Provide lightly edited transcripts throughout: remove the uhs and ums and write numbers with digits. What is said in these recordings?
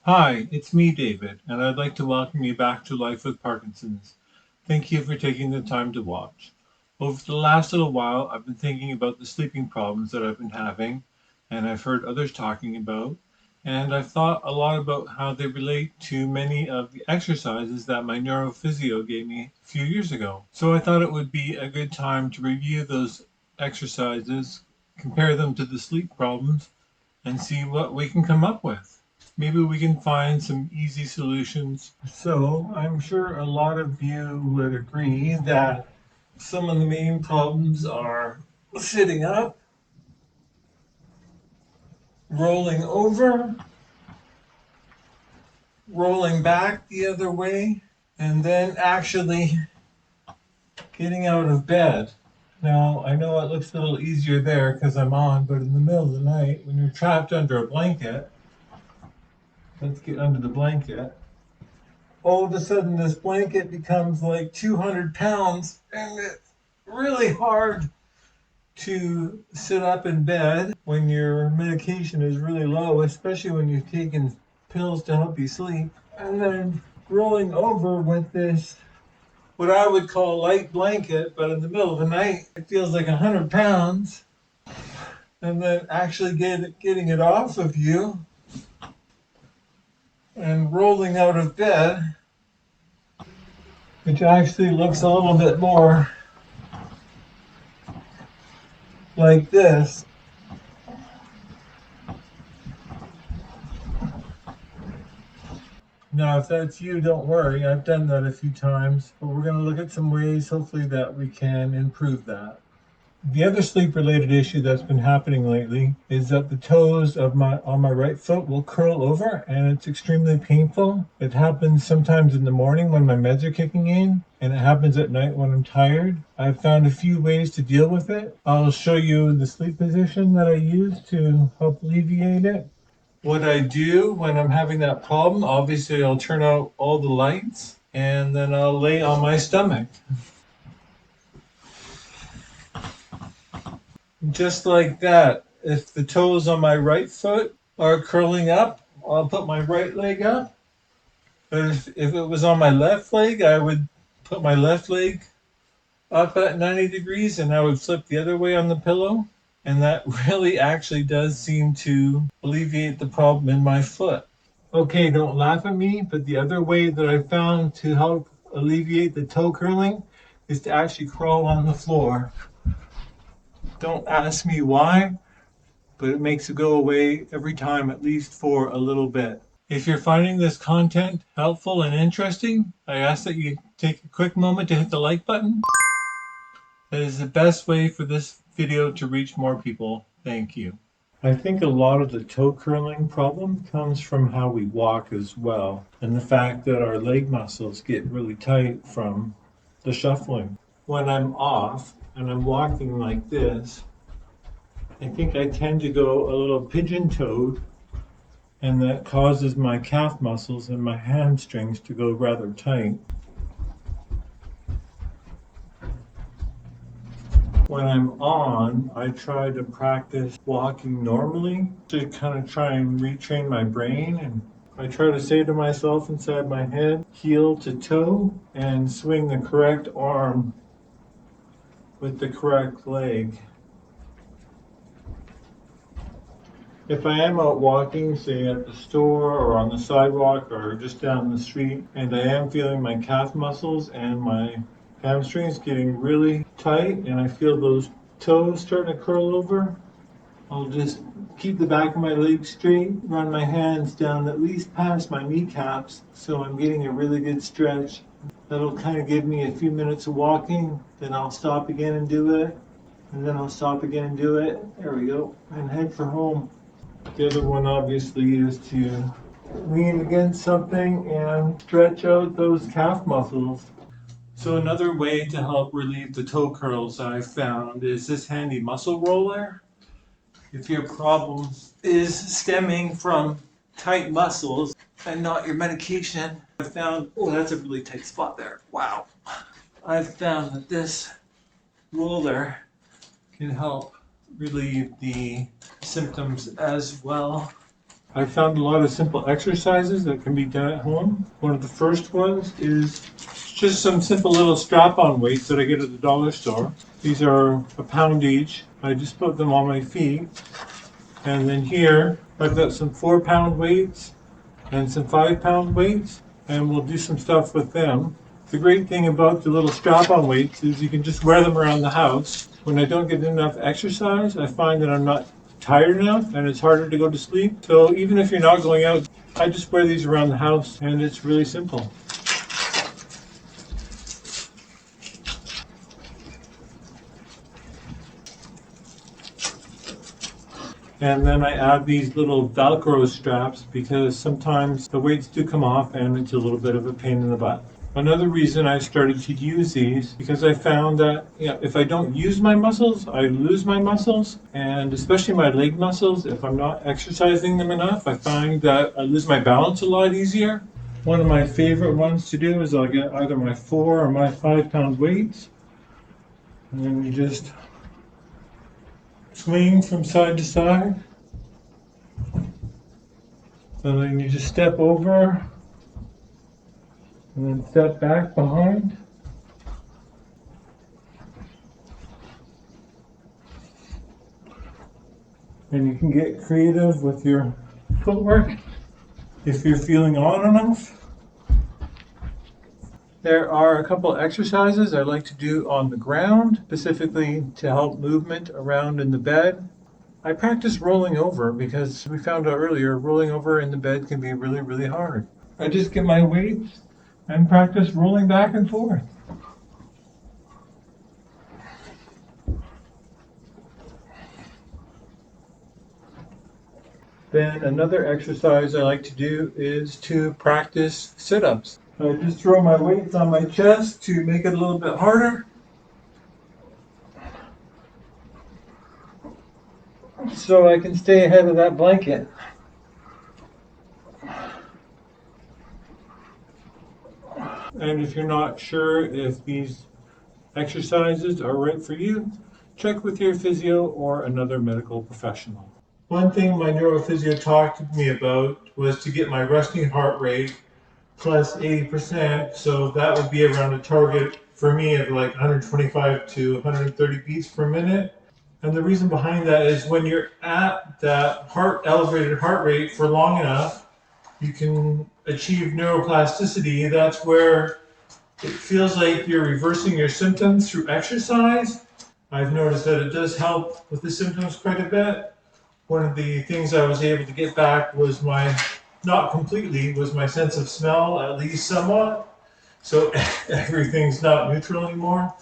Hi, it's me, David, and I'd like to welcome you back to Life with Parkinson's. Thank you for taking the time to watch. Over the last little while, I've been thinking about the sleeping problems that I've been having, and I've heard others talking about, and I've thought a lot about how they relate to many of the exercises that my neurophysio gave me a few years ago. So I thought it would be a good time to review those exercises, compare them to the sleep problems, and see what we can come up with. Maybe we can find some easy solutions. So, I'm sure a lot of you would agree that some of the main problems are sitting up, rolling over, rolling back the other way, and then actually getting out of bed. Now, I know it looks a little easier there because I'm on, but in the middle of the night, when you're trapped under a blanket, let's get under the blanket. All of a sudden this blanket becomes like 200 pounds and it's really hard to sit up in bed when your medication is really low, especially when you've taken pills to help you sleep. And then rolling over with this, what I would call light blanket, but in the middle of the night, it feels like 100 pounds. And then actually getting it off of you and rolling out of bed, which actually looks a little bit more like this. Now, if that's you, don't worry. I've done that a few times, but we're going to look at some ways, hopefully, that we can improve that. The other sleep-related issue that's been happening lately is that the toes of on my right foot will curl over, and it's extremely painful. It happens sometimes in the morning when my meds are kicking in, and it happens at night when I'm tired. I've found a few ways to deal with it. I'll show you the sleep position that I use to help alleviate it. What I do when I'm having that problem, obviously I'll turn out all the lights and then I'll lay on my stomach. Just like that. If the toes on my right foot are curling up, I'll put my right leg up. But if it was on my left leg, I would put my left leg up at 90 degrees and I would flip the other way on the pillow. And that really actually does seem to alleviate the problem in my foot. Okay, don't laugh at me, but the other way that I found to help alleviate the toe curling is to actually crawl on the floor. Don't ask me why, but it makes it go away every time, at least for a little bit. If you're finding this content helpful and interesting, I ask that you take a quick moment to hit the like button. That is the best way for this video to reach more people. Thank you. I think a lot of the toe curling problem comes from how we walk as well, and the fact that our leg muscles get really tight from the shuffling. When I'm off and I'm walking like this, I think I tend to go a little pigeon-toed, and that causes my calf muscles and my hamstrings to go rather tight. When I'm on, I try to practice walking normally to kind of try and retrain my brain, and I try to say to myself inside my head, heel to toe, and swing the correct arm with the correct leg. If I am out walking, say at the store or on the sidewalk or just down the street, and I am feeling my calf muscles and my hamstrings getting really tight, and I feel those toes starting to curl over, I'll just keep the back of my leg straight, run my hands down at least past my kneecaps so I'm getting a really good stretch. That'll kind of give me a few minutes of walking, then I'll stop again and do it, and then I'll stop again and do it. There we go, and head for home. The other one obviously is to lean against something and stretch out those calf muscles. So another way to help relieve the toe curls I've found is this handy muscle roller. If your problem is stemming from tight muscles and not your medication, I've found, oh, that's a really tight spot there. Wow. I've found that this roller can help relieve the symptoms as well. I found a lot of simple exercises that can be done at home. One of the first ones is just some simple little strap-on weights that I get at the dollar store. These are £1 each. I just put them on my feet. And then here, I've got some 4-pound weights and some 5-pound weights, and we'll do some stuff with them. The great thing about the little strap-on weights is you can just wear them around the house. When I don't get enough exercise, I find that I'm not tired enough and it's harder to go to sleep. So even if you're not going out, I just wear these around the house and it's really simple. And then I add these little Velcro straps because sometimes the weights do come off and it's a little bit of a pain in the butt. Another reason I started to use these because I found that if I don't use my muscles, I lose my muscles, and especially my leg muscles. If I'm not exercising them enough, I find that I lose my balance a lot easier. One of my favorite ones to do is I'll get either my 4 or my 5-pound weights, and then you just swing from side to side. So then you just step over and then step back behind. And you can get creative with your footwork if you're feeling on enough. There are a couple exercises I like to do on the ground, specifically to help movement around in the bed. I practice rolling over because we found out earlier rolling over in the bed can be really, really hard. I just get my weights and practice rolling back and forth. Then another exercise I like to do is to practice sit-ups. I just throw my weights on my chest to make it a little bit harder, so I can stay ahead of that blanket. And if you're not sure if these exercises are right for you, check with your physio or another medical professional. One thing my neurophysio talked to me about was to get my resting heart rate plus 80%, so that would be around a target for me of like 125 to 130 beats per minute. And the reason behind that is when you're at that elevated heart rate for long enough, you can achieve neuroplasticity. That's where it feels like you're reversing your symptoms through exercise. I've noticed that it does help with the symptoms quite a bit. One of the things I was able to get back was not completely, was my sense of smell, at least somewhat. So everything's not neutral anymore.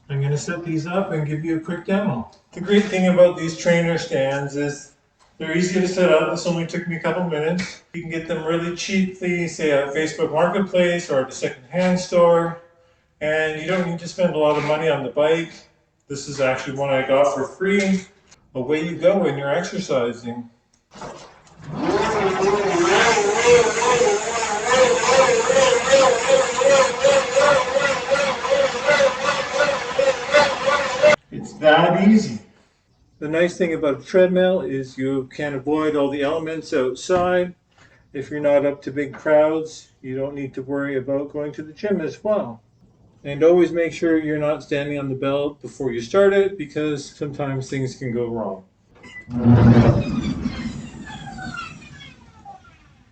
I'm going to set these up and give you a quick demo. The great thing about these trainer stands is they're easy to set up. This only took me a couple minutes. You can get them really cheaply, say at Facebook Marketplace or at a second-hand store. And you don't need to spend a lot of money on the bike. This is actually one I got for free. Away you go when you're exercising. It's that easy. The nice thing about a treadmill is you can avoid all the elements outside. If you're not up to big crowds, you don't need to worry about going to the gym as well. And always make sure you're not standing on the belt before you start it, because sometimes things can go wrong.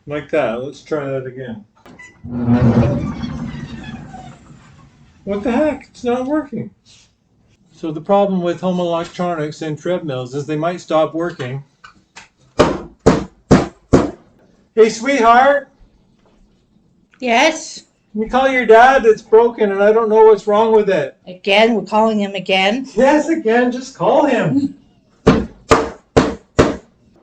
Like that. Let's try that again. What the heck? It's not working. So the problem with home electronics and treadmills is they might stop working. Hey, sweetheart. Yes? Can you call your dad? It's broken and I don't know what's wrong with it. Again? We're calling him again? Yes, again. Just call him.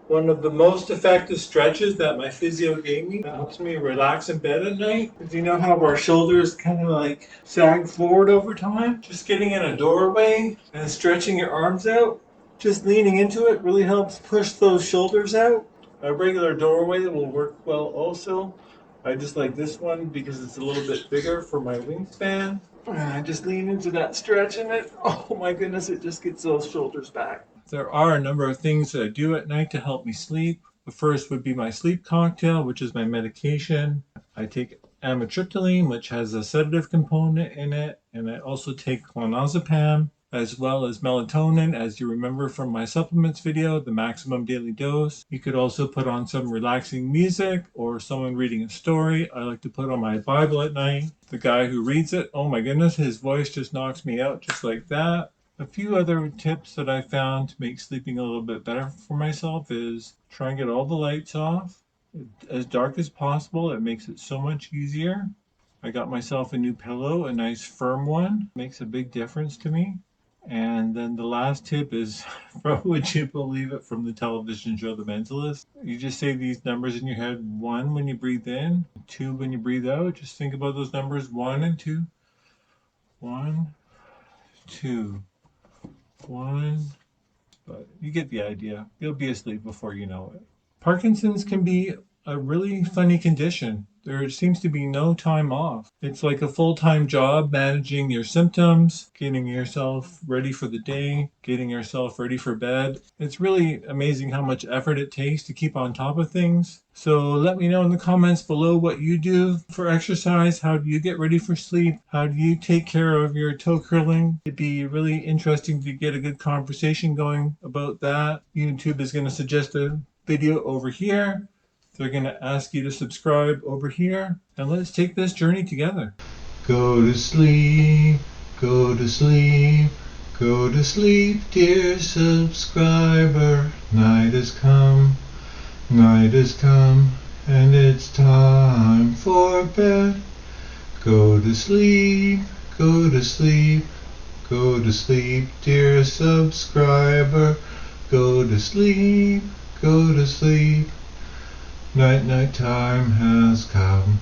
One of the most effective stretches that my physio gave me that helps me relax in bed at night is, you know how our shoulders kind of like sag forward over time? Just getting in a doorway and stretching your arms out, just leaning into it really helps push those shoulders out. A regular doorway will work well also. I just like this one because it's a little bit bigger for my wingspan. And I just lean into that stretch and oh my goodness, it just gets those shoulders back. There are a number of things that I do at night to help me sleep. The first would be my sleep cocktail, which is my medication. I take amitriptyline, which has a sedative component in it, and I also take clonazepam, as well as melatonin, as you remember from my supplements video, the maximum daily dose. You could also put on some relaxing music or someone reading a story. I like to put on my Bible at night. The guy who reads it, oh my goodness, his voice just knocks me out just like that. A few other tips that I found to make sleeping a little bit better for myself is try and get all the lights off as dark as possible. It makes it so much easier. I got myself a new pillow, a nice firm one. Makes a big difference to me. And then the last tip is, would you believe it, from the television show The Mentalist? You just say these numbers in your head: 1 when you breathe in, 2 when you breathe out. Just think about those numbers, 1 and 2. 1, 2, 1. But you get the idea. You'll be asleep before you know it. Parkinson's can be a really funny condition. There seems to be no time off. It's like a full-time job managing your symptoms, getting yourself ready for the day, getting yourself ready for bed. It's really amazing how much effort it takes to keep on top of things. So let me know in the comments below what you do for exercise. How do you get ready for sleep? How do you take care of your toe curling? It'd be really interesting to get a good conversation going about that. YouTube is going to suggest a video over here. They're going to ask you to subscribe over here, and let's take this journey together. Go to sleep, go to sleep, go to sleep, dear subscriber. Night has come, and it's time for bed. Go to sleep, go to sleep, go to sleep, dear subscriber. Go to sleep, go to sleep. Night time has come.